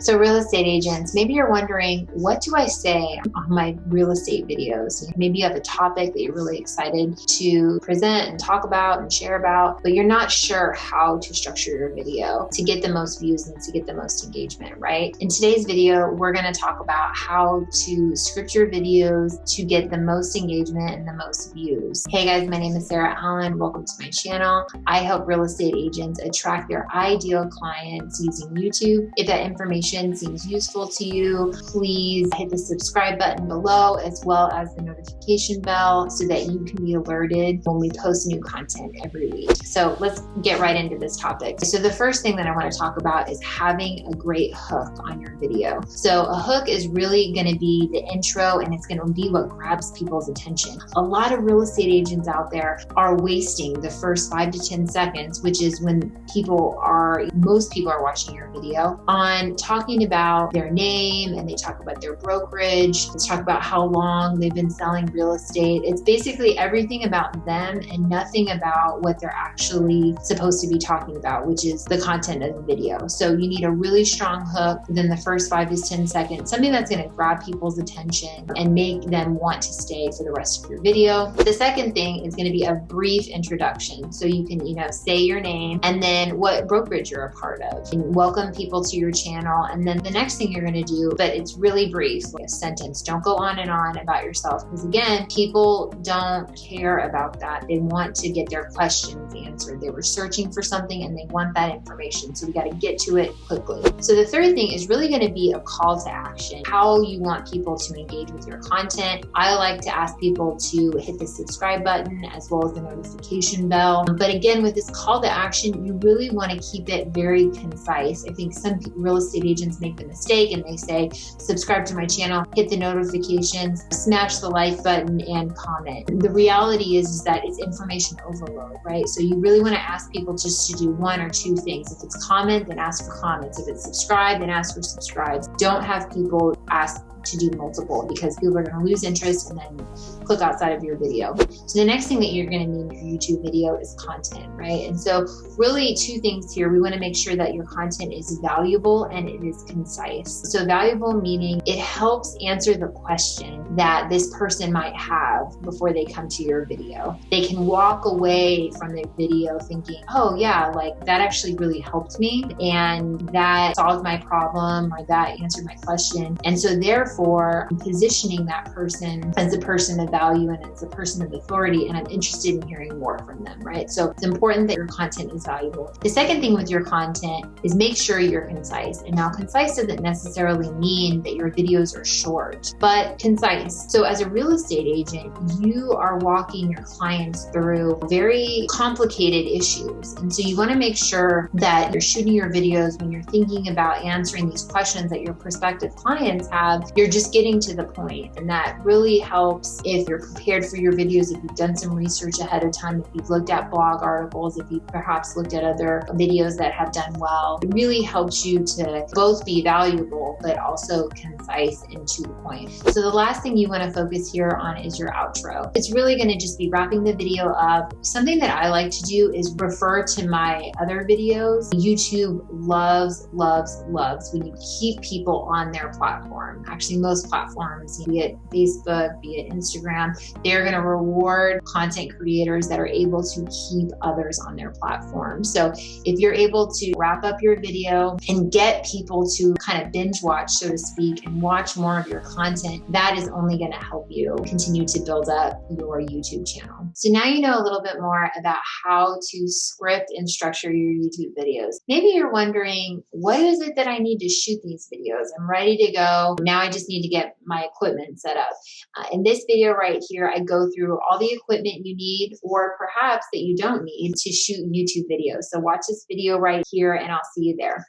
So real estate agents, maybe you're wondering, what do I say on my real estate videos? Maybe you have a topic that you're really excited to present and talk about and share about, but you're not sure how to structure your video to get the most views and to get the most engagement, right? In today's video, we're going to talk about how to script your videos to get the most engagement and the most views. Hey guys, my name is Sarah Allen. Welcome to my channel. I help real estate agents attract their ideal clients using YouTube. If that information seems useful to you, please hit the subscribe button below as well as the notification bell so that you can be alerted when we post new content every week. So let's get right into this topic. So the first thing that I want to talk about is having a great hook on your video. So a hook is really going to be the intro, and it's going to be what grabs people's attention. A lot of real estate agents out there are wasting the first 5 to 10 seconds, which is when most people are watching your video, on talking about their name, and they talk about their brokerage. Let's talk about how long they've been selling real estate. It's basically everything about them and nothing about what they're actually supposed to be talking about, which is the content of the video. So you need a really strong hook within the first 5 to 10 seconds, something that's going to grab people's attention and make them want to stay for the rest of your video. The second thing is going to be a brief introduction. So you can, say your name and then what brokerage you're a part of, and welcome people to your channel. And then the next thing you're going to do, but it's really brief, like a sentence. Don't go on and on about yourself, because again, people don't care about that. They want to get their questions answered. They were searching for something and they want that information. So we got to get to it quickly. So the third thing is really going to be a call to action, how you want people to engage with your content. I like to ask people to hit the subscribe button as well as the notification bell. But again, with this call to action, you really want to keep it very concise. I think some real estate agents make the mistake and they say, subscribe to my channel, hit the notifications, smash the like button, and comment. The reality is that it's information overload, right? So you really want to ask people just to do one or two things. If it's comment, then ask for comments. If it's subscribe, then ask for subscribes. Don't have people ask to do multiple, because people are going to lose interest and then click outside of your video. So the next thing that you're going to need in your YouTube video is content, right? And so really two things here. We want to make sure that your content is valuable and it is concise. So valuable meaning it helps answer the question that this person might have before they come to your video. They can walk away from their video thinking, oh yeah, like that actually really helped me and that solved my problem or that answered my question. And so therefore, positioning that person as a person of value and as a person of authority, and I'm interested in hearing more from them, right? So it's important that your content is valuable. The second thing with your content is make sure you're concise. And now concise doesn't necessarily mean that your videos are short, but concise. So as a real estate agent, you are walking your clients through very complicated issues. And so you want to make sure that you're shooting your videos when you're thinking about answering these questions that your prospective clients have. You're just getting to the point, and that really helps if you're prepared for your videos, if you've done some research ahead of time, if you've looked at blog articles, if you've perhaps looked at other videos that have done well. It really helps you to both be valuable but also concise and to the point. So the last thing you want to focus here on is your outro. It's really going to just be wrapping the video up. Something that I like to do is refer to my other videos. YouTube loves when you keep people on their platform. Actually, most platforms, be it Facebook, be it Instagram, they're going to reward content creators that are able to keep others on their platform. So if you're able to wrap up your video and get people to kind of binge watch, so to speak, and watch more of your content, that is only going to help you continue to build up your YouTube channel. So now you know a little bit more about how to script and structure your YouTube videos. Maybe you're wondering, what is it that I need to shoot these videos? I'm ready to go. Now I just need to get my equipment set up. In this video right here, I go through all the equipment you need, or perhaps that you don't need to shoot YouTube videos. So watch this video right here and I'll see you there.